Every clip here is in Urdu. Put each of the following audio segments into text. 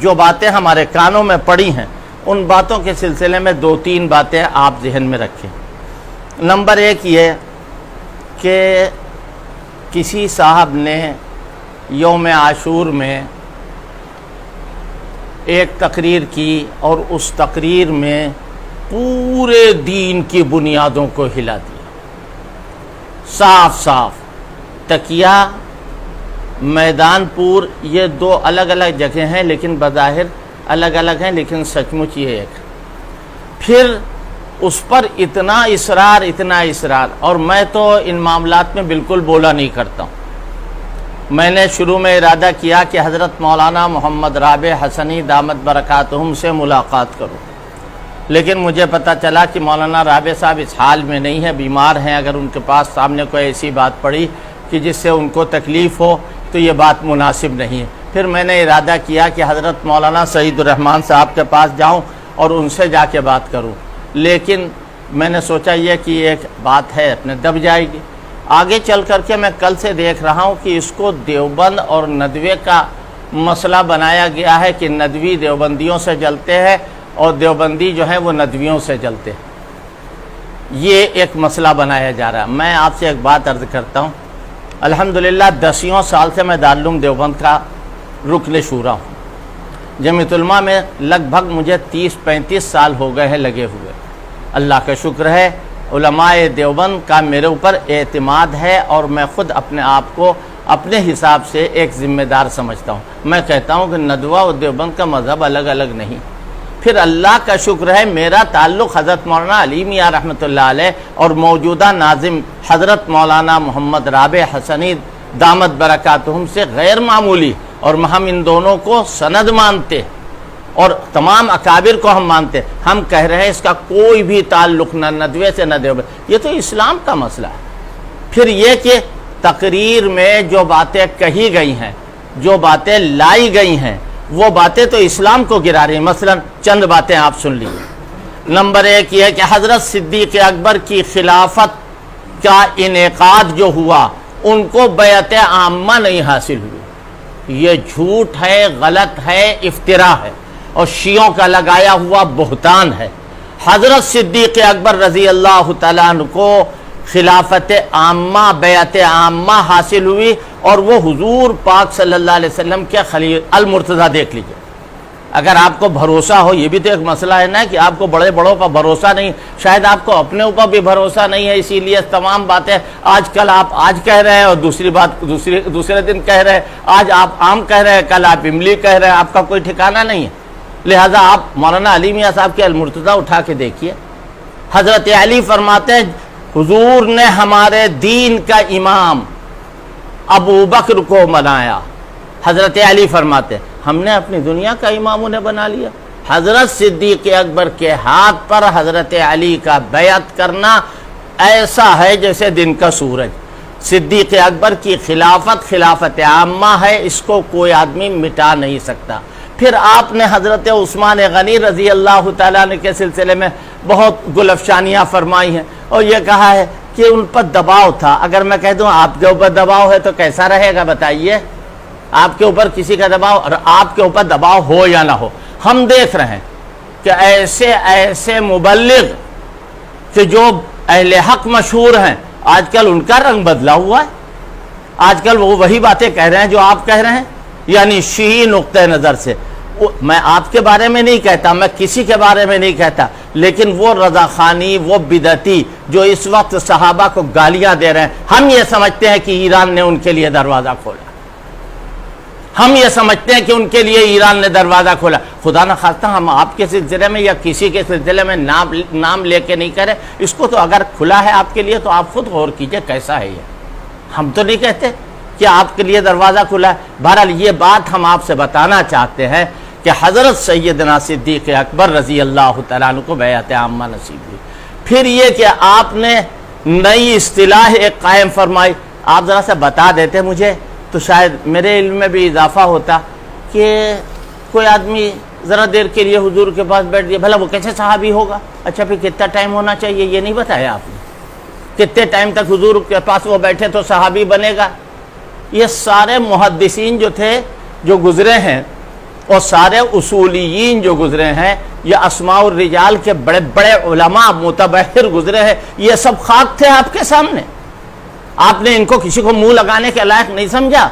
جو باتیں ہمارے کانوں میں پڑی ہیں ان باتوں کے سلسلے میں 2-3 باتیں آپ ذہن میں رکھیں۔ نمبر 1 یہ کہ کسی صاحب نے یوم عاشور میں ایک تقریر کی اور اس تقریر میں پورے دین کی بنیادوں کو ہلا دیا، صاف صاف۔ تکیہ، میدان پور، یہ 2 الگ الگ جگہ ہیں لیکن بظاہر الگ الگ ہیں، لیکن سچ مچ یہ ایک۔ پھر اس پر اتنا اصرار، اور میں تو ان معاملات میں بالکل بولا نہیں کرتا ہوں۔ میں نے شروع میں ارادہ کیا کہ حضرت مولانا محمد رابع حسنی دامت برکاتہم سے ملاقات کروں، لیکن مجھے پتہ چلا کہ مولانا رابع صاحب اس حال میں نہیں ہے، بیمار ہیں۔ اگر ان کے پاس سامنے کوئی ایسی بات پڑی کہ جس سے ان کو تکلیف ہو تو یہ بات مناسب نہیں ہے۔ پھر میں نے ارادہ کیا کہ حضرت مولانا سعید الرحمن صاحب کے پاس جاؤں اور ان سے جا کے بات کروں، لیکن میں نے سوچا یہ کہ ایک بات ہے اپنے دب جائے گی۔ آگے چل کر کے میں کل سے دیکھ رہا ہوں کہ اس کو دیوبند اور ندوے کا مسئلہ بنایا گیا ہے کہ ندوی دیوبندیوں سے جلتے ہیں اور دیوبندی جو ہے وہ ندویوں سے جلتے ہیں۔ یہ ایک مسئلہ بنایا جا رہا ہے۔ میں آپ سے ایک بات عرض کرتا ہوں، الحمدللہ 10 سال سے میں دارالعلوم دیوبند کا رکن شورا ہوں۔ جمعیت علماء میں لگ بھگ مجھے 30-35 سال ہو گئے ہیں لگے ہوئے۔ اللہ کا شکر ہے، علماء دیوبند کا میرے اوپر اعتماد ہے اور میں خود اپنے آپ کو اپنے حساب سے ایک ذمہ دار سمجھتا ہوں۔ میں کہتا ہوں کہ ندوہ اور دیوبند کا مذہب الگ الگ نہیں۔ پھر اللہ کا شکر ہے میرا تعلق حضرت مولانا علی میاں رحمۃ اللہ علیہ اور موجودہ ناظم حضرت مولانا محمد رابع حسنی دامت برکاتہم سے غیر معمولی، اور ہم ان دونوں کو سند مانتے اور تمام اکابر کو ہم مانتے۔ ہم کہہ رہے ہیں اس کا کوئی بھی تعلق نہ ندوے سے نہ دیوبند، یہ تو اسلام کا مسئلہ ہے۔ پھر یہ کہ تقریر میں جو باتیں کہی گئی ہیں، جو باتیں لائی گئی ہیں، وہ باتیں تو اسلام کو گرا رہی ہیں۔ مثلا چند باتیں آپ سن لیجیے۔ نمبر 1 یہ ہے کہ حضرت صدیق اکبر کی خلافت کا انعقاد جو ہوا ان کو بیعت عامہ نہیں حاصل ہوئی۔ یہ جھوٹ ہے، غلط ہے، افتراء ہے اور شیعوں کا لگایا ہوا بہتان ہے۔ حضرت صدیق اکبر رضی اللہ تعالیٰ عنہ کو خلافت عامہ، بیعت عامہ حاصل ہوئی، اور وہ حضور پاک صلی اللہ علیہ وسلم کے خلیل المرتضیٰ دیکھ لیجئے۔ اگر آپ کو بھروسہ ہو، یہ بھی تو ایک مسئلہ ہے نا کہ آپ کو بڑے بڑوں پر بھروسہ نہیں، شاید آپ کو اپنے اوپر بھی بھروسہ نہیں ہے، اسی لیے تمام باتیں آج کل آپ آج کہہ رہے ہیں اور دوسرے دن کہہ رہے ہیں، آج آپ عام کہہ رہے ہیں، کل آپ املی کہہ رہے ہیں، آپ کا کوئی ٹھکانہ نہیں ہے۔ لہٰذا آپ مولانا علی میاں صاحب کے المرتضیٰ اٹھا کے دیکھیے۔ حضرت علی فرماتے ہیں حضور نے ہمارے دین کا امام ابو بکر کو بنایا۔ حضرت علی فرماتے ہیں ہم نے اپنی دنیا کا امام انہیں بنا لیا۔ حضرت صدیق اکبر کے ہاتھ پر حضرت علی کا بیعت کرنا ایسا ہے جیسے دن کا سورج۔ صدیق اکبر کی خلافت خلافت عامہ ہے، اس کو کوئی آدمی مٹا نہیں سکتا۔ پھر آپ نے حضرت عثمان غنی رضی اللہ تعالیٰ عنہ کے سلسلے میں بہت گلفشانیاں فرمائی ہیں اور یہ کہا ہے کہ ان پر دباؤ تھا۔ اگر میں کہہ دوں آپ کے اوپر دباؤ ہے تو کیسا رہے گا بتائیے؟ آپ کے اوپر کسی کا دباؤ، اور آپ کے اوپر دباؤ ہو یا نہ ہو، ہم دیکھ رہے ہیں کہ ایسے مبلغ کہ جو اہل حق مشہور ہیں، آج کل ان کا رنگ بدلا ہوا ہے۔ آج کل وہ وہی باتیں کہہ رہے ہیں جو آپ کہہ رہے ہیں، یعنی شیعی نقطہ نظر سے۔ میں آپ کے بارے میں نہیں کہتا، میں کسی کے بارے میں نہیں کہتا، لیکن وہ رضا خانی، وہ بدعتی جو اس وقت صحابہ کو گالیاں دے رہے ہیں، ہم یہ سمجھتے ہیں کہ ایران نے ان کے لیے دروازہ کھولا۔ ہم یہ سمجھتے ہیں کہ ان کے لیے ایران نے دروازہ کھولا۔ خدا نہ خواستہ ہم آپ کے سلسلے میں یا کسی کے سلسلے میں نام لے کے نہیں کرے، اس کو تو اگر کھلا ہے آپ کے لیے تو آپ خود غور کیجئے کیسا ہے یہ۔ ہم تو نہیں کہتے کہ آپ کے لیے دروازہ کھلا ہے۔ بہرحال یہ بات ہم آپ سے بتانا چاہتے ہیں کہ حضرت سیدنا صدیق اکبر رضی اللہ تعالیٰ عنہ کو بیعت عامہ نصیب ہوئی۔ پھر یہ کہ آپ نے نئی اصطلاح ایک قائم فرمائی، آپ ذرا سا بتا دیتے مجھے تو شاید میرے علم میں بھی اضافہ ہوتا کہ کوئی آدمی ذرا دیر کے لیے حضور کے پاس بیٹھ دیا، بھلا وہ کیسے صحابی ہوگا؟ اچھا پھر کتنا ٹائم ہونا چاہیے یہ نہیں بتایا آپ نے، کتنے ٹائم تک حضور کے پاس وہ بیٹھے تو صحابی بنے گا؟ یہ سارے محدثین جو تھے جو گزرے ہیں اور سارے اصولیین جو گزرے ہیں، یہ اسماء الرجال کے بڑے بڑے علماء متبحر گزرے ہیں، یہ سب خاک تھے آپ کے سامنے. آپ نے ان کو کسی کو منہ لگانے کے لائق نہیں سمجھا.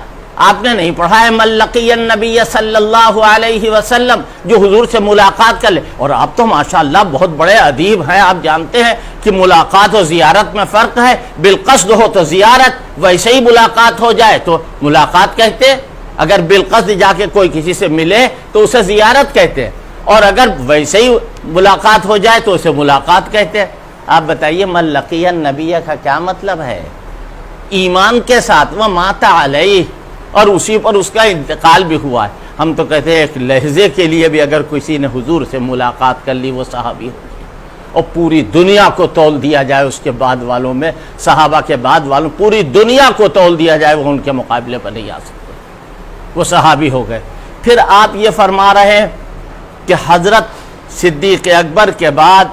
آپ نے نہیں پڑھا ہے من لقی النبی صلی اللہ علیہ وسلم، جو حضور سے ملاقات کر لے. اور آپ تو ماشاءاللہ بہت بڑے ادیب ہیں، آپ جانتے ہیں کہ ملاقات و زیارت میں فرق ہے. بالقصد ہو تو زیارت، ویسے ہی ملاقات ہو جائے تو ملاقات کہتے. اگر بالقصد جا کے کوئی کسی سے ملے تو اسے زیارت کہتے ہیں، اور اگر ویسے ہی ملاقات ہو جائے تو اسے ملاقات کہتے ہیں. آپ بتائیے من لقی النبی کا کیا مطلب ہے؟ ایمان کے ساتھ وہ مات علیہ، اور اسی پر اس کا انتقال بھی ہوا ہے. ہم تو کہتے ہیں ایک لحظے کے لیے بھی اگر کسی نے حضور سے ملاقات کر لی وہ صحابی ہو گیا. اور پوری دنیا کو تول دیا جائے اس کے بعد والوں میں، صحابہ کے بعد والوں، پوری دنیا کو تول دیا جائے، وہ ان کے مقابلے پر نہیں آ سکتے، وہ صحابی ہو گئے. پھر آپ یہ فرما رہے ہیں کہ حضرت صدیق اکبر کے بعد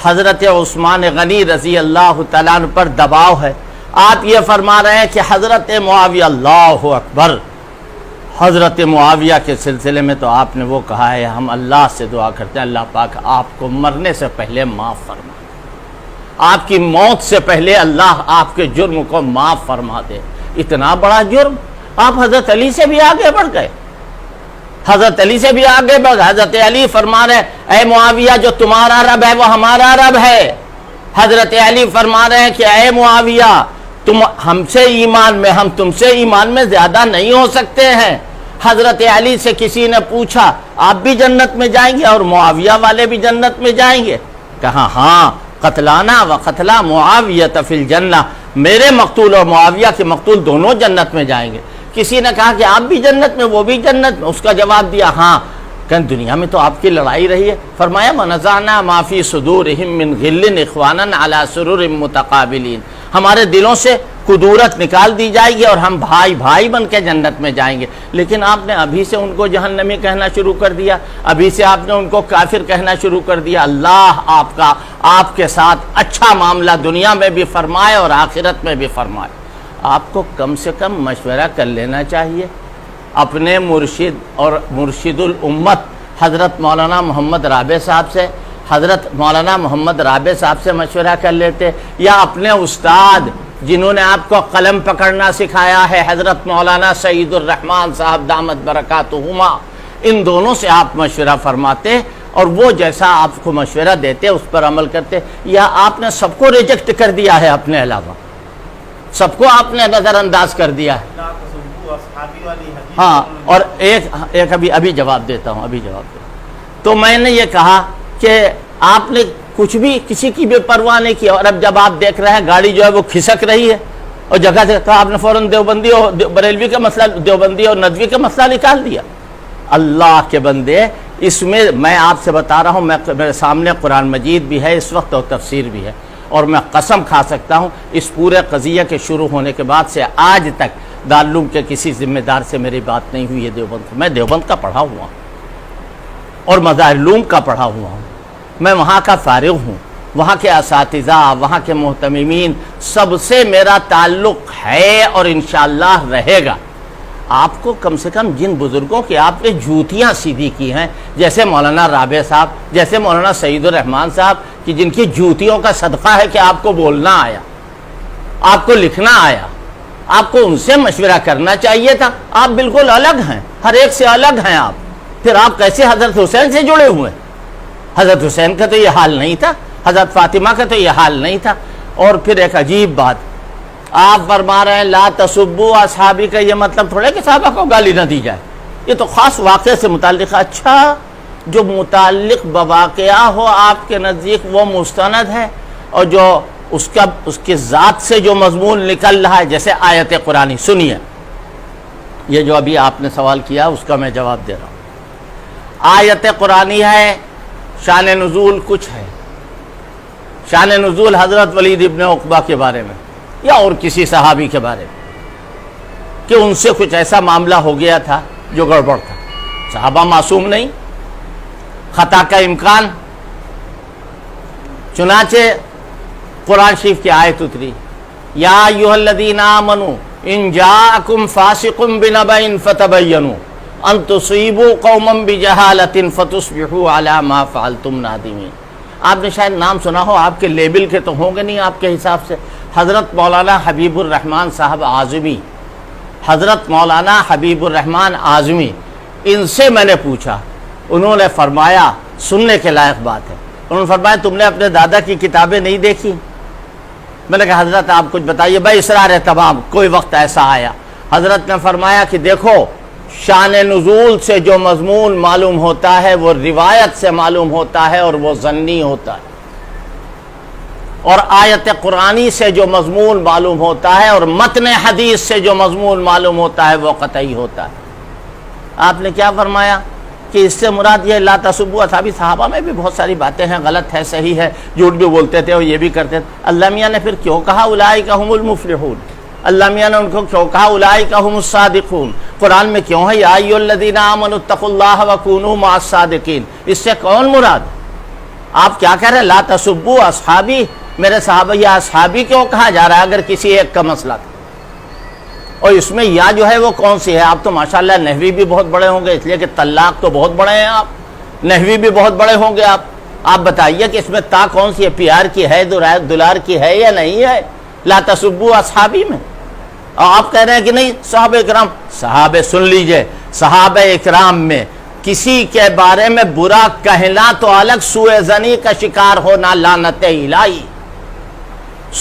حضرت عثمان غنی رضی اللہ تعالیٰ عنہ پر دباؤ ہے. آپ یہ فرما رہے ہیں کہ حضرت معاویہ، اللہ اکبر، حضرت معاویہ کے سلسلے میں تو آپ نے وہ کہا ہے ہم اللہ سے دعا کرتے ہیں اللہ پاک آپ کو مرنے سے پہلے معاف فرما، آپ کی موت سے پہلے اللہ آپ کے جرم کو معاف فرما دے. اتنا بڑا جرم! آپ حضرت علی سے بھی آگے بڑھ گئے، حضرت علی سے بھی آگے بڑھ گئے. حضرت علی فرما رہے اے معاویہ جو تمہارا رب ہے وہ ہمارا رب ہے. حضرت علی فرما رہے ہیں کہ اے معاویہ تم ہم سے ایمان میں، ہم تم سے ایمان میں زیادہ نہیں ہو سکتے ہیں. حضرت علی سے کسی نے پوچھا آپ بھی جنت میں جائیں گے اور معاویہ والے بھی جنت میں جائیں گے؟ کہا ہاں، قتلانا و قتلا معاویہ فی الجنہ، میرے مقتول اور معاویہ کے مقتول دونوں جنت میں جائیں گے. کسی نے کہا کہ آپ بھی جنت میں وہ بھی جنت میں؟ اس کا جواب دیا ہاں، کہ دنیا میں تو آپ کی لڑائی رہی ہے. فرمایا ونزعنا ما فی صدورہم من غل اخوانا علی سرر متقابلین، ہمارے دلوں سے کدورت نکال دی جائے گی اور ہم بھائی بھائی بن کے جنت میں جائیں گے. لیکن آپ نے ابھی سے ان کو جہنمی کہنا شروع کر دیا، ابھی سے آپ نے ان کو کافر کہنا شروع کر دیا. اللہ آپ کے ساتھ اچھا معاملہ دنیا میں بھی فرمائے اور آخرت میں بھی فرمائے. آپ کو کم سے کم مشورہ کر لینا چاہیے. اپنے مرشد اور مرشد الامت حضرت مولانا محمد رابع صاحب سے، حضرت مولانا محمد رابع صاحب سے مشورہ کر لیتے، یا اپنے استاد جنہوں نے آپ کو قلم پکڑنا سکھایا ہے حضرت مولانا سعید الرحمن صاحب دامت برکاتہما، ان دونوں سے آپ مشورہ فرماتے اور وہ جیسا آپ کو مشورہ دیتے اس پر عمل کرتے. یا آپ نے سب کو ریجیکٹ کر دیا ہے، اپنے علاوہ سب کو آپ نے نظر انداز کر دیا ہے. ہاں، اور ایک ابھی جواب دیتا ہوں، تو میں نے یہ کہا کہ آپ نے کچھ بھی کسی کی بھی پرواہ نہیں کی، اور اب جب آپ دیکھ رہے ہیں گاڑی جو ہے وہ کھسک رہی ہے اور جگہ سے آپ نے فوراً دیوبندی اور بریلوی کا مسئلہ، دیوبندی اور ندوی کا مسئلہ نکال دیا. اللہ کے بندے، اس میں آپ سے بتا رہا ہوں، میرے سامنے قرآن مجید بھی ہے اس وقت اور تفسیر بھی ہے، اور میں قسم کھا سکتا ہوں اس پورے قضیہ کے شروع ہونے کے بعد سے آج تک دارالعلوم کے کسی ذمہ دار سے میری بات نہیں ہوئی ہے دیوبند. میں دیوبند کا پڑھا ہوا ہوں اور مظاہر علوم کا پڑھا ہوا ہوں، میں وہاں کا فارغ ہوں، وہاں کے اساتذہ، وہاں کے محتممین سب سے میرا تعلق ہے اور انشاءاللہ رہے گا. آپ کو کم سے کم جن بزرگوں کی آپ نے جوتیاں سیدھی کی ہیں، جیسے مولانا رابع صاحب، جیسے مولانا سعید الرحمن صاحب، کہ جن کی جوتیوں کا صدقہ ہے کہ آپ کو بولنا آیا، آپ کو لکھنا آیا، آپ کو ان سے مشورہ کرنا چاہیے تھا. آپ بالکل الگ ہیں، ہر ایک سے الگ ہیں آپ. پھر آپ کیسے حضرت حسین سے جڑے ہوئے؟ حضرت حسین کا تو یہ حال نہیں تھا، حضرت فاطمہ کا تو یہ حال نہیں تھا. اور پھر ایک عجیب بات آپ فرما رہے ہیں لا تسبوا اصحابی، کا یہ مطلب تھوڑے کہ صحابہ کو گالی نہ دی جائے، یہ تو خاص واقعے سے متعلق ہے. اچھا، جو متعلق بواقعہ ہو آپ کے نزدیک وہ مستند ہے، اور جو اس کے ذات سے جو مضمون نکل رہا ہے جیسے آیت قرآنی. سنیے، یہ جو ابھی آپ نے سوال کیا اس کا میں جواب دے رہا ہوں. آیت قرآنی ہے، شان نزول کچھ ہے، شان نزول حضرت ولید ابن عقبہ کے بارے میں یا اور کسی صحابی کے بارے میں کہ ان سے کچھ ایسا معاملہ ہو گیا تھا جو گڑبڑ تھا. صحابہ معصوم نہیں، خطا کا امکان. چنانچہ قرآن شریف کی آیت اتری یا ایھا الذین آمنوا ان جاءکم فاسق بنبأ فتبینوا، ان تصیبوا قوما بجہالۃ فتصبحوا علی ما فعلتم نادمین۔ آپ نے شاید نام سنا ہو، آپ کے لیبل کے تو ہوں گے نہیں آپ کے حساب سے، حضرت مولانا حبیب الرحمن صاحب اعظمی، حضرت مولانا حبیب الرحمن اعظمی، ان سے میں نے پوچھا، انہوں نے فرمایا، سننے کے لائق بات ہے، انہوں نے فرمایا تم نے اپنے دادا کی کتابیں نہیں دیکھی؟ میں نے کہا حضرت آپ کچھ بتائیے، بھائی اصرار ہے تمام، کوئی وقت ایسا آیا۔ حضرت نے فرمایا کہ دیکھو، شان نزول سے جو مضمون معلوم ہوتا ہے وہ روایت سے معلوم ہوتا ہے اور وہ ظنی ہوتا ہے، اور آیت قرآنی سے جو مضمون معلوم ہوتا ہے اور متن حدیث سے جو مضمون معلوم ہوتا ہے وہ قطعی ہوتا ہے۔ آپ نے کیا فرمایا کہ اس سے مراد یہ لا تسبوا اصحابی، صحابہ میں بھی بہت ساری باتیں ہیں، غلط ہے، صحیح ہے، جھوٹ بھی بولتے تھے اور یہ بھی کرتے تھے۔ اللہ میاں نے پھر کیوں کہا اولئک هم المفلحون؟ اللہ میاں نے ان کو کیوں کہا اولئک هم الصادقون؟ قرآن میں کیوں ہے یا ایھا الذین آمنوا اتقوا اللہ وکونوا مع الصادقین؟ اس سے کون مراد؟ آپ کیا کہہ رہے ہیں لا تسبوا اصحابی، میرے صحابہ یا اصحابی کیوں کہا جا رہا ہے اگر کسی ایک کا مسئلہ تھا؟ اور اس میں یا جو ہے وہ کون سی ہے؟ آپ تو ماشاءاللہ نحوی بھی بہت بڑے ہوں گے، اس لیے کہ طلاق تو بہت بڑے ہیں آپ، نحوی بھی بہت بڑے ہوں گے آپ بتائیے کہ اس میں تا کون سی ہے؟ پیار کی ہے، دلار کی ہے یا نہیں ہے لا تسبوا اصحابی میں؟ اور آپ کہہ رہے ہیں کہ نہیں صحابہ اکرام، صحابہ سن لیجئے، صحابہ اکرام میں کسی کے بارے میں برا کہنا تو الگ، سوء ظنی کا شکار ہونا لعنت الہی،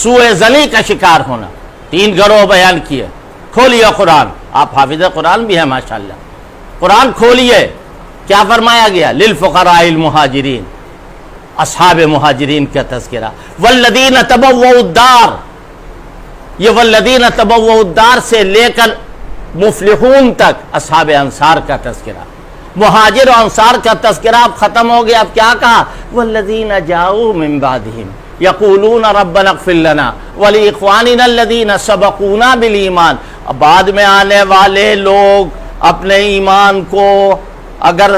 سوء ظنی کا شکار ہونا۔ 3 گروہ بیان کیے۔ کھولیے قرآن، آپ حافظ قرآن بھی ہیں ماشاءاللہ، قرآن کھولیے، کیا فرمایا گیا؟ للفقراء المہاجرین، اصحاب مہاجرین کا تذکرہ، والذین تبوؤا الدار، یہ والذین تبوؤا الدار سے لے کر مفلحون تک اصحاب انصار کا تذکرہ، مہاجر و انصار کا تذکرہ اب ختم ہو گیا۔ اب کیا کہا؟ والذین جاؤوا من بعدہم یقولون ربنا اغفر لنا ولاخواننا الذین سبقونا بالایمان۔ بعد میں آنے والے لوگ اپنے ایمان کو اگر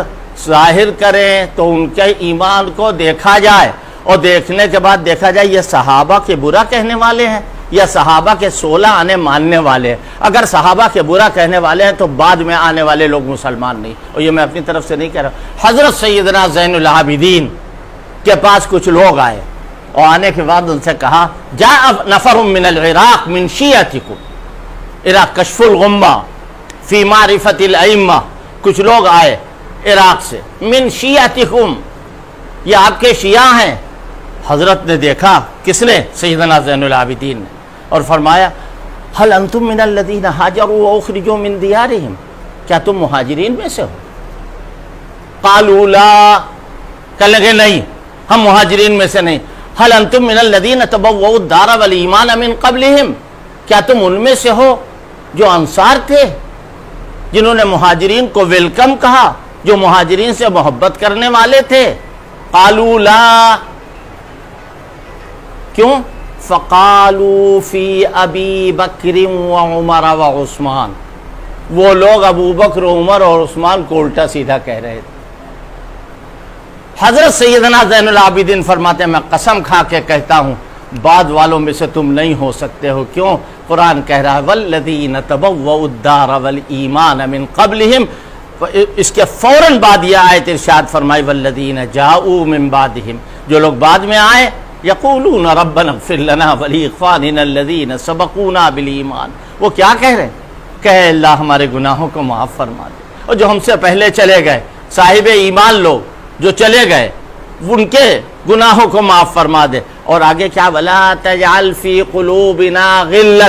ظاہر کریں تو ان کے ایمان کو دیکھا جائے، اور دیکھنے کے بعد دیکھا جائے یہ صحابہ کے برا کہنے والے ہیں یا صحابہ کے 16 آنے ماننے والے ہیں۔ اگر صحابہ کے برا کہنے والے ہیں تو بعد میں آنے والے لوگ مسلمان نہیں، اور یہ میں اپنی طرف سے نہیں کہہ رہا۔ حضرت سیدنا زین العابدین کے پاس کچھ لوگ آئے اور آنے کے بعد ان سے کہا جاء نفر من العراق من شیعتکم، عراق کشف الغمہ فی معرفت الائمہ، کچھ لوگ آئے عراق سے، من شیعتکم، یہ آپ کے شیعہ ہیں۔ حضرت نے دیکھا، کس نے؟ سیدنا زین العابدین نے، اور فرمایا هل انتم من الذین هاجروا واخرجوا من دیارہم، کیا تم مہاجرین میں سے ہو؟ قالوا لا، کہنے لگے نہیں ہم مہاجرین میں سے نہیں۔ هل انتم من الذین تبوؤا الدار والایمان من قبلہم، کیا تم ان میں سے ہو جو انصار تھے، جنہوں نے مہاجرین کو ویلکم کہا، جو مہاجرین سے محبت کرنے والے تھے؟ قالوا لا، کیوں؟ فقالوا فی ابی بکر وعمر وعثمان، وہ لوگ ابو بکر، عمر اور عثمان کو الٹا سیدھا کہہ رہے تھے۔ حضرت سیدنا زین العابدین فرماتے ہیں میں قسم کھا کے کہتا ہوں بعد والوں میں سے تم نہیں ہو سکتے ہو۔ کیوں؟ قرآن کہہ رہا ہے والذین تبوؤا الدار والایمان من قبلہم، اس کے فوراً بعد یہ آیت ارشاد فرمائی والذین جاؤوا من بعدہم، جو لوگ بعد میں آئے، یقولون ربنا اغفر لنا ولاخواننا الذین سبقونا بالایمان، وہ کیا کہہ رہے ہیں؟ کہ اللہ ہمارے گناہوں کو معاف فرما دے، اور جو ہم سے پہلے چلے گئے صاحب ایمان لوگ جو چلے گئے ان کے گناہوں کو معاف فرما دے۔ اور آگے کیا؟ ولا تجعل فی قلوبنا غلا،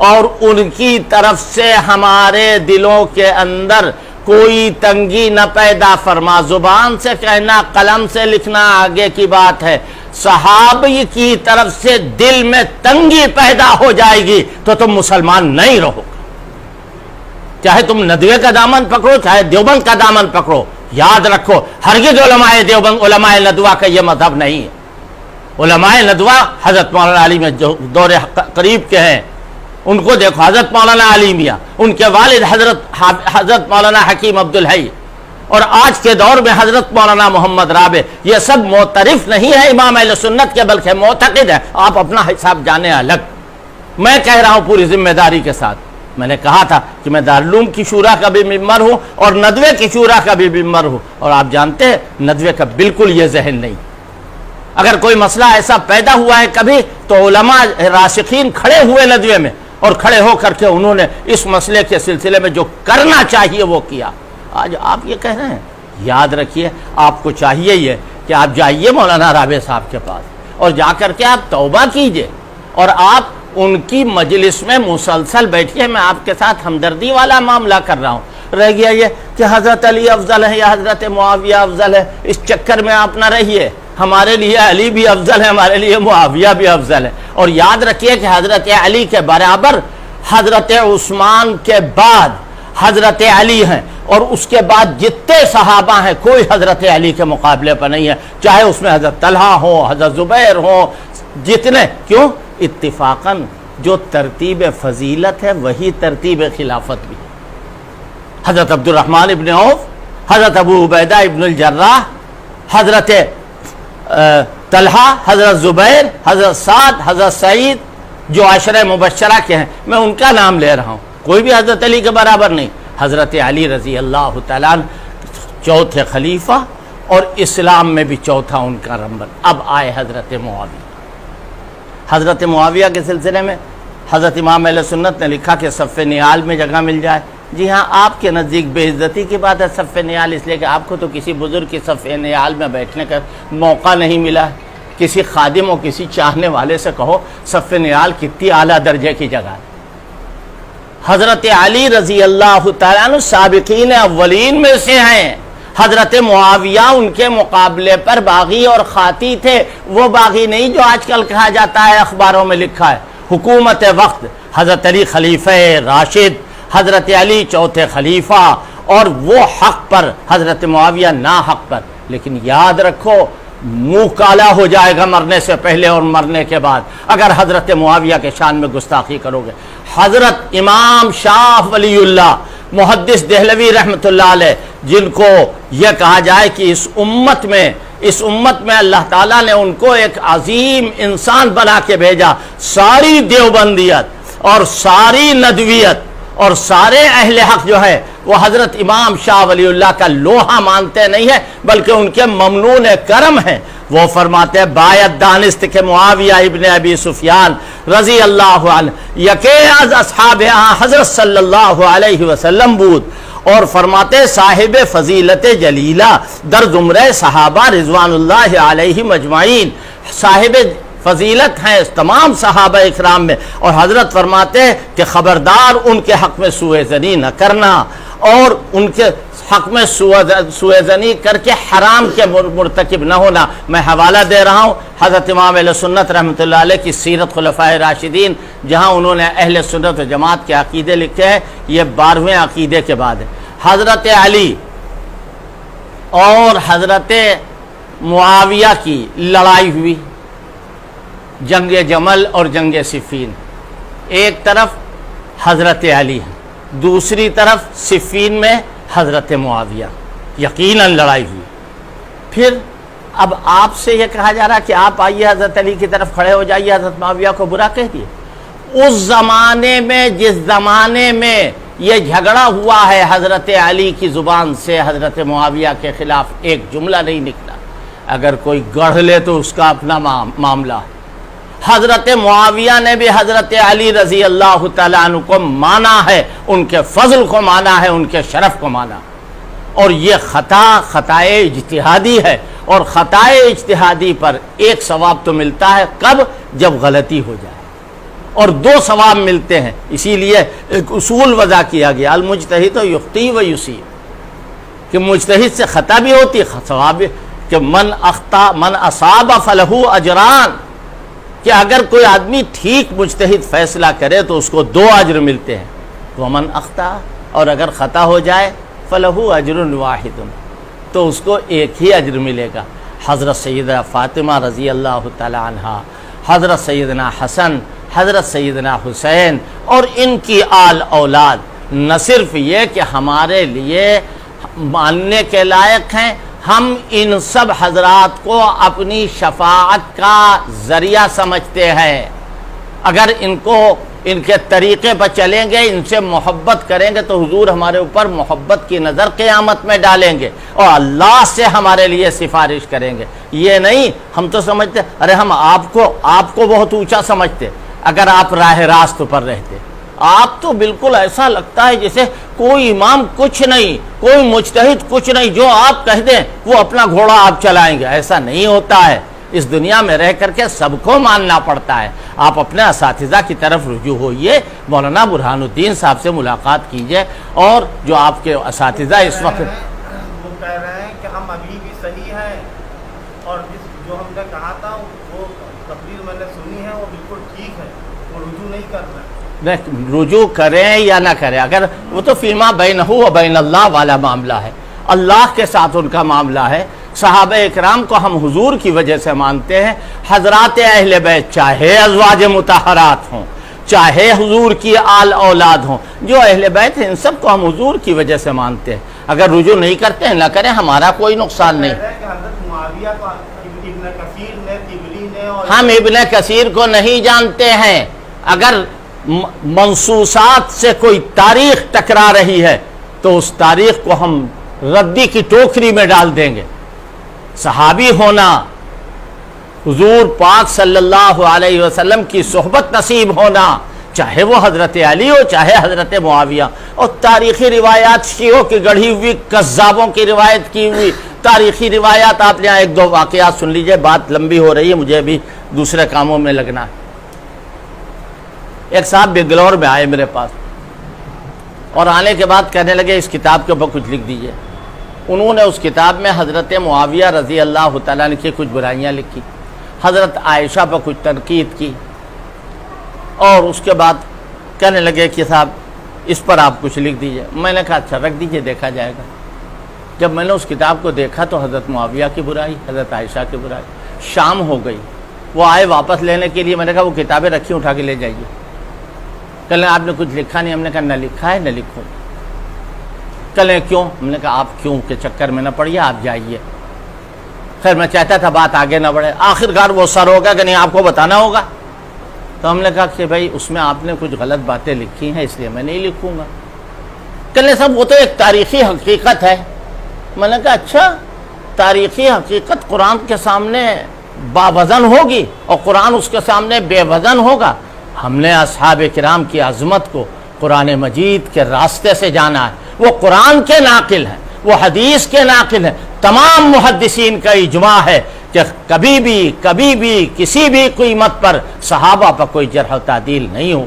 اور ان کی طرف سے ہمارے دلوں کے اندر کوئی تنگی نہ پیدا فرما۔ زبان سے کہنا، قلم سے لکھنا آگے کی بات ہے، صحابی کی طرف سے دل میں تنگی پیدا ہو جائے گی تو تم مسلمان نہیں رہو، چاہے تم ندوے کا دامن پکڑو چاہے دیوبند کا دامن پکڑو۔ یاد رکھو ہرگز علماء دیوبند، علماء ندوہ کا یہ مذہب نہیں ہے۔ علماء ندوہ حضرت مولانا علی میں جو دور قریب کے ہیں ان کو دیکھو، حضرت مولانا علی میاں، ان کے والد حضرت مولانا حکیم عبدالحی، اور آج کے دور میں حضرت مولانا محمد رابع، یہ سب معترف نہیں ہے امام اہل سنت کے بلکہ معتقد ہے۔ آپ اپنا حساب جانے الگ، میں کہہ رہا ہوں پوری ذمہ داری کے ساتھ میں نے کہا تھا کہ میں دارالعلوم کی شورا کا بھی ممبر ہوں اور ندوے کی شورا کا بھی ممبر ہوں، اور آپ جانتے ہیں ندوے کا بالکل یہ ذہن نہیں۔ اگر کوئی مسئلہ ایسا پیدا ہوا ہے کبھی تو علماء راسخین کھڑے ہوئے ندوے میں، اور کھڑے ہو کر کے انہوں نے اس مسئلے کے سلسلے میں جو کرنا چاہیے وہ کیا۔ آج آپ یہ کہہ رہے ہیں، یاد رکھیے آپ کو چاہیے یہ کہ آپ جائیے مولانا رابع صاحب کے پاس اور جا کر کے آپ توبہ کیجئے، اور آپ ان کی مجلس میں مسلسل بیٹھیے۔ میں آپ کے ساتھ ہمدردی والا معاملہ کر رہا ہوں، رہ گیا یہ کہ حضرت علی افضل ہے یا حضرت معاویہ افضل ہے، اس چکر میں آپ نہ رہیے۔ ہمارے لیے علی بھی افضل ہے، ہمارے لیے معاویہ بھی افضل ہے، اور یاد رکھیے کہ حضرت علی کے برابر حضرت عثمان کے بعد حضرت علی ہیں، اور اس کے بعد جتنے صحابہ ہیں کوئی حضرت علی کے مقابلے پر نہیں ہے، چاہے اس میں حضرت طلحہ ہو، حضرت زبیر ہو، جتنے، کیوں؟ اتفاقاً جو ترتیب فضیلت ہے وہی ترتیب خلافت بھی ہے۔ حضرت عبد الرحمن ابن عوف، حضرت ابو عبیدہ ابن الجراح، حضرت طلحہ، حضرت زبیر، حضرت سعد، حضرت سعید، جو عشرہ مبشرہ کے ہیں، میں ان کا نام لے رہا ہوں، کوئی بھی حضرت علی کے برابر نہیں۔ حضرت علی رضی اللہ تعالیٰ عنہ چوتھے خلیفہ، اور اسلام میں بھی چوتھا ان کا نمبر۔ اب آئے حضرت معاویہ۔ حضرت معاویہ کے سلسلے میں حضرت امام اہل سنت نے لکھا کہ صف نعال میں جگہ مل جائے۔ جی ہاں، آپ کے نزدیک بے عزتی کی بات ہے صف نعال، اس لیے کہ آپ کو تو کسی بزرگ کی صف نعال میں بیٹھنے کا موقع نہیں ملا ہے۔ کسی خادم اور کسی چاہنے والے سے کہو صف نعال کتنی اعلیٰ درجے کی جگہ ہے۔ حضرت علی رضی اللہ تعالیٰ عنہ سابقین اولین میں سے ہیں۔ حضرت معاویہ ان کے مقابلے پر باغی اور خاطی تھے، وہ باغی نہیں جو آج کل کہا جاتا ہے، اخباروں میں لکھا ہے۔ حکومت وقت حضرت علی خلیفہ راشد، حضرت علی چوتھے خلیفہ، اور وہ حق پر، حضرت معاویہ نا حق پر۔ لیکن یاد رکھو، منہ کالا ہو جائے گا مرنے سے پہلے اور مرنے کے بعد اگر حضرت معاویہ کے شان میں گستاخی کرو گے۔ حضرت امام شاہ ولی اللہ محدث دہلوی رحمۃ اللہ علیہ، جن کو یہ کہا جائے کہ اس امت میں اللہ تعالیٰ نے ان کو ایک عظیم انسان بنا کے بھیجا، ساری دیوبندیت اور ساری ندویت اور سارے اہل حق جو ہے وہ حضرت امام شاہ ولی اللہ کا لوہا مانتے نہیں ہیں بلکہ ان کے ممنون کرم ہیں۔ وہ فرماتے ہیں باید دانست کے معاویہ ابن ابی سفیان رضی اللہ عنہ یکے از اصحاب حضرت صلی اللہ علیہ وسلم بود، اور فرماتے صاحب فضیلت جلیلہ در زمرہ صحابہ رضوان اللہ علیہ مجمعین، صاحب فضیلت ہیں تمام صحابہ اکرام میں، اور حضرت فرماتے ہیں کہ خبردار ان کے حق میں سوء ظنی نہ کرنا، اور ان کے حق میں سوء ظنی کر کے حرام کے مرتکب نہ ہونا۔ میں حوالہ دے رہا ہوں حضرت امام اہل سنت رحمۃ اللہ علیہ کی سیرت خلفائے راشدین، جہاں انہوں نے اہل سنت و جماعت کے عقیدے لکھے ہیں، یہ 12ویں عقیدے کے بعد ہے۔ حضرت علی اور حضرت معاویہ کی لڑائی ہوئی، جنگ جمل اور جنگ صفین۔ ایک طرف حضرت علی ہے، دوسری طرف صفین میں حضرت معاویہ، یقیناً لڑائی ہوئی۔ پھر اب آپ سے یہ کہا جا رہا کہ آپ آئیے حضرت علی کی طرف کھڑے ہو جائیے، حضرت معاویہ کو برا کہہ دیے۔ اس زمانے میں، جس زمانے میں یہ جھگڑا ہوا ہے، حضرت علی کی زبان سے حضرت معاویہ کے خلاف ایک جملہ نہیں نکلا۔ اگر کوئی گڑھ لے تو اس کا اپنا معاملہ۔ حضرت معاویہ نے بھی حضرت علی رضی اللہ تعالیٰ عنہ کو مانا ہے، ان کے فضل کو مانا ہے، ان کے شرف کو مانا، اور یہ خطائے اجتہادی ہے، اور خطائے اجتہادی پر ایک ثواب تو ملتا ہے کب؟ جب غلطی ہو جائے، اور 2 ثواب ملتے ہیں۔ اسی لیے ایک اصول وضع کیا گیا، المجتہد یخطئ و یصیب، کہ مجتہد سے خطا بھی ہوتی، ثواب بھی، کہ من اصاب فلہ اجران، کہ اگر کوئی آدمی ٹھیک مجتہد فیصلہ کرے تو اس کو 2 اجر ملتے ہیں، ومن اخطا، اور اگر خطا ہو جائے فلہ اجر واحد، تو اس کو ایک ہی اجر ملے گا۔ حضرت سیدہ فاطمہ رضی اللہ تعالی عنہا، حضرت سیدنا حسن، حضرت سیدنا حسین اور ان کی آل اولاد نہ صرف یہ کہ ہمارے لیے ماننے کے لائق ہیں، ہم ان سب حضرات کو اپنی شفاعت کا ذریعہ سمجھتے ہیں۔ اگر ان کو ان کے طریقے پر چلیں گے، ان سے محبت کریں گے تو حضور ہمارے اوپر محبت کی نظر قیامت میں ڈالیں گے اور اللہ سے ہمارے لیے سفارش کریں گے۔ یہ نہیں ہم تو سمجھتے ارے ہم آپ کو بہت اونچا سمجھتے، اگر آپ راہ راست پر رہتے۔ آپ تو بالکل ایسا لگتا ہے جیسے کوئی امام کچھ نہیں، کوئی مجتہد کچھ نہیں، جو آپ کہہ دیں وہ اپنا گھوڑا آپ چلائیں گے۔ ایسا نہیں ہوتا ہے، اس دنیا میں رہ کر کے سب کو ماننا پڑتا ہے۔ آپ اپنے اساتذہ کی طرف رجوع ہوئیے، مولانا برہان الدین صاحب سے ملاقات کیجئے، اور جو آپ کے اساتذہ اس وقت وہ کہہ رہے ہیں کہ ہم ابھی بھی صحیح ہیں، اور جو ہم نے کہا تھا وہ تقریر میں نے سنی ہے وہ بالکل ٹھیک ہے، وہ رجوع نہیں کر رہے۔ رجوع کریں یا نہ کریں، اگر وہ تو فیما بینہ و بین اللہ والا معاملہ ہے، اللہ کے ساتھ ان کا معاملہ ہے۔ صحابہ اکرام کو ہم حضور کی وجہ سے مانتے ہیں، حضرات اہل بیت چاہے ازواج مطہرات ہوں، چاہے حضور کی آل اولاد ہوں، جو اہل بیت ہیں ان سب کو ہم حضور کی وجہ سے مانتے ہیں۔ اگر رجوع نہیں کرتے ہیں نہ کریں، ہمارا کوئی نقصان نہیں۔ حضرت معاویہ کو ابن کثیر نے، طبری نے، ہم ابن کثیر کو نہیں جانتے ہیں، اگر منصوصات سے کوئی تاریخ ٹکرا رہی ہے تو اس تاریخ کو ہم ردی کی ٹوکری میں ڈال دیں گے۔ صحابی ہونا، حضور پاک صلی اللہ علیہ وسلم کی صحبت نصیب ہونا، چاہے وہ حضرت علی ہو چاہے حضرت معاویہ، اور تاریخی روایات شیعوں کی گڑھی ہوئی، کذابوں کی روایت کی ہوئی تاریخی روایات، آپ نے ایک دو واقعات سن لیجئے، بات لمبی ہو رہی ہے، مجھے بھی دوسرے کاموں میں لگنا ہے۔ ایک صاحب بنگلور میں آئے میرے پاس، اور آنے کے بعد کہنے لگے اس کتاب کے اوپر کچھ لکھ دیجئے۔ انہوں نے اس کتاب میں حضرت معاویہ رضی اللہ تعالیٰ عنہ کی کچھ برائیاں لکھی، حضرت عائشہ پر کچھ تنقید کی، اور اس کے بعد کہنے لگے کہ صاحب اس پر آپ کچھ لکھ دیجئے۔ میں نے کہا اچھا رکھ دیجئے، دیکھا جائے گا۔ جب میں نے اس کتاب کو دیکھا تو حضرت معاویہ کی برائی، حضرت عائشہ کی برائی، شام ہو گئی، وہ آئے واپس لینے کے لیے، میں نے کہا وہ کتابیں رکھی اٹھا کے لے جائیے۔ کہنے آپ نے کچھ لکھا نہیں، ہم نے کہا نہ لکھا ہے نہ لکھوں۔ کہنے کیوں؟ ہم نے کہا آپ کیوں کے چکر میں نہ پڑیے، آپ جائیے۔ خیر میں چاہتا تھا بات آگے نہ بڑھے، آخرکار وہ سر ہو گیا کہ نہیں آپ کو بتانا ہوگا۔ تو ہم نے کہا کہ بھائی اس میں آپ نے کچھ غلط باتیں لکھی ہیں، اس لیے میں نہیں لکھوں گا۔ کہنے صاحب وہ تو ایک تاریخی حقیقت ہے۔ میں نے کہا اچھا، تاریخی حقیقت قرآن کے سامنے باوزن ہوگی اور قرآن اس کے سامنے بے وزن ہوگا؟ ہم نے اصحاب کرام کی عظمت کو قرآن مجید کے راستے سے جانا ہے، وہ قرآن کے ناقل ہیں، وہ حدیث کے ناقل ہیں۔ تمام محدثین کا اجماع ہے کہ کبھی بھی کسی بھی قیمت پر صحابہ پر کوئی جرح و تعدیل نہیں ہو،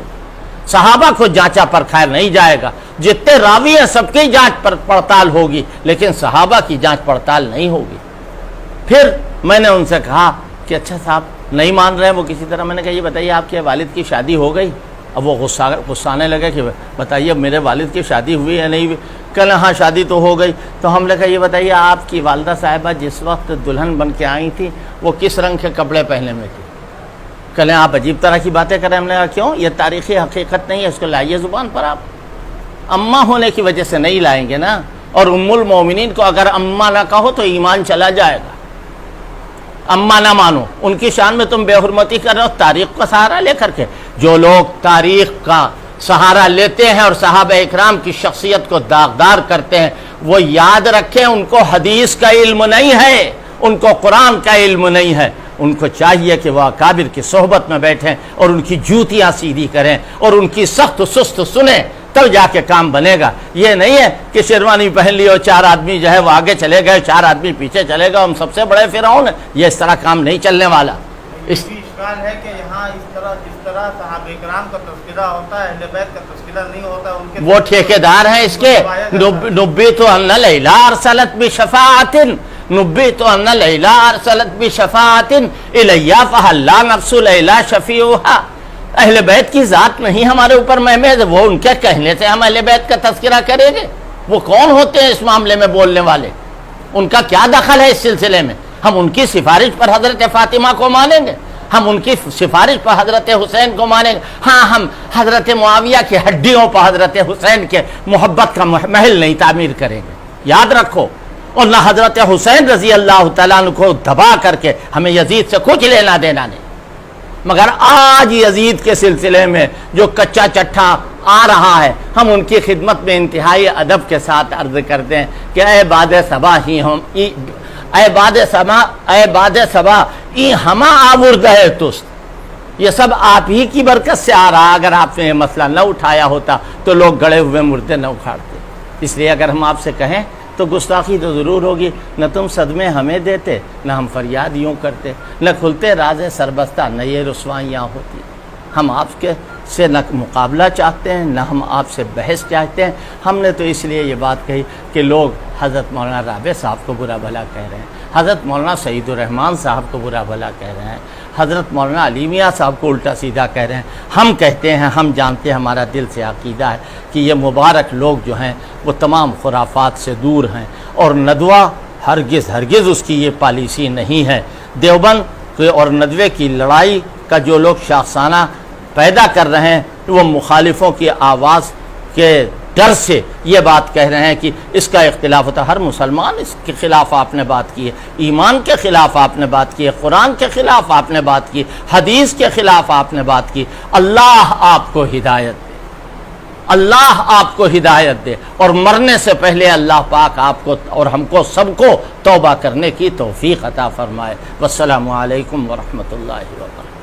صحابہ کو جانچا پرکھایا نہیں جائے گا۔ جتنے راوی ہیں سب کی جانچ پڑتال ہوگی، لیکن صحابہ کی جانچ پڑتال نہیں ہوگی۔ پھر میں نے ان سے کہا کہ اچھا صاحب نہیں مان رہے ہیں وہ کسی طرح۔ میں نے کہا یہ بتائیے آپ کے والد کی شادی ہو گئی؟ اب وہ غصانے لگے کہ بتائیے میرے والد کی شادی ہوئی یا نہیں ہوئی؟ کہنے ہاں شادی تو ہو گئی۔ تو ہم نے کہا یہ بتائیے آپ کی والدہ صاحبہ جس وقت دلہن بن کے آئی تھی وہ کس رنگ کے کپڑے پہنے میں تھی؟ کہنے آپ عجیب طرح کی باتیں کریں۔ ہم نے کہا کیوں؟ یہ تاریخی حقیقت نہیں ہے، اس کو لائیے زبان پر۔ آپ اماں ہونے کی وجہ سے نہیں لائیں گے نا، اور ام المومنین کو اگر اماں نہ کہو تو ایمان چلا جائے گا۔ اماں نہ مانو، ان کی شان میں تم بے حرمتی کر رہے ہو تاریخ کا سہارا لے کر کے۔ جو لوگ تاریخ کا سہارا لیتے ہیں اور صحابہ اکرام کی شخصیت کو داغدار کرتے ہیں، وہ یاد رکھیں ان کو حدیث کا علم نہیں ہے، ان کو قرآن کا علم نہیں ہے۔ ان کو چاہیے کہ وہ اکابر کی صحبت میں بیٹھیں اور ان کی جوتیاں سیدھی کریں اور ان کی سخت سست سنیں، تب جا کے کام بنے گا۔ یہ نہیں ہے کہ شیروانی پہن لی اور چار آدمی جو ہے وہ آگے چلے گئے، چار آدمی پیچھے چلے گئے، ہم سب سے بڑے فرعون ہیں۔ یہ اس طرح کام نہیں چلنے والا۔ اس بھی اشکال ہے کہ یہاں جس طرح صحابہ کرام کا تذکرہ ہوتا ہے، اہل بیت کا تذکرہ نہیں ہوتا۔ ان کے وہ ٹھیکیدار ہیں اس کے۔ نبیت ان لیلی ارسلت بشفاعت، نبیت ان لیلی ارسلت بشفاعت الیہ فہلا نفس لیلی شفیعها۔ اہل بیت کی ذات نہیں ہمارے اوپر محمد، وہ ان کے کہنے سے ہم اہل بیت کا تذکرہ کریں گے؟ وہ کون ہوتے ہیں اس معاملے میں بولنے والے؟ ان کا کیا دخل ہے اس سلسلے میں؟ ہم ان کی سفارش پر حضرت فاطمہ کو مانیں گے، ہم ان کی سفارش پر حضرت حسین کو مانیں گے۔ ہاں ہم حضرت معاویہ کی ہڈیوں پر حضرت حسین کے محبت کا محل نہیں تعمیر کریں گے، یاد رکھو۔ اور نہ حضرت حسین رضی اللہ تعالیٰ عنہ کو دبا کر کے ہمیں یزید سے کچھ لینا دینا نہیں۔ مگر آج یزید کے سلسلے میں جو کچا چٹھا آ رہا ہے، ہم ان کی خدمت میں انتہائی ادب کے ساتھ عرض کرتے ہیں کہ اے باد صبا ہی ہم اے باد صبا ای ہما آورد ہے تست، یہ سب آپ ہی کی برکت سے آ رہا، اگر آپ نے یہ مسئلہ نہ اٹھایا ہوتا تو لوگ گڑے ہوئے مردے نہ اکھاڑتے۔ اس لیے اگر ہم آپ سے کہیں تو گستاخی تو ضرور ہوگی، نہ تم صدمے ہمیں دیتے، نہ ہم فریاد یوں کرتے، نہ کھلتے راز سربستہ، نہ یہ رسوائیاں ہوتی۔ ہم آپ کے سے نہ مقابلہ چاہتے ہیں، نہ ہم آپ سے بحث چاہتے ہیں۔ ہم نے تو اس لیے یہ بات کہی کہ لوگ حضرت مولانا رابع صاحب کو برا بھلا کہہ رہے ہیں، حضرت مولانا سعید الرحمان صاحب کو برا بھلا کہہ رہے ہیں، حضرت مولانا علی میاں صاحب کو الٹا سیدھا کہہ رہے ہیں۔ ہم کہتے ہیں، ہم جانتے ہیں، ہمارا دل سے عقیدہ ہے کہ یہ مبارک لوگ جو ہیں وہ تمام خرافات سے دور ہیں، اور ندوہ ہرگز اس کی یہ پالیسی نہیں ہے۔ دیوبند اور ندوے کی لڑائی کا جو لوگ شاخسانہ پیدا کر رہے ہیں وہ مخالفوں کی آواز کے ڈر سے یہ بات کہہ رہے ہیں کہ اس کا اختلاف ہوتا ہے۔ ہر مسلمان اس کے خلاف آپ نے بات کی ہے، ایمان کے خلاف آپ نے بات کی ہے، قرآن کے خلاف آپ نے بات کی، حدیث کے خلاف آپ نے بات کی۔ اللہ آپ کو ہدایت دے، اللہ آپ کو ہدایت دے، اور مرنے سے پہلے اللہ پاک آپ کو اور ہم کو سب کو توبہ کرنے کی توفیق عطا فرمائے۔ والسلام علیکم ورحمۃ اللہ وبرکاتہ۔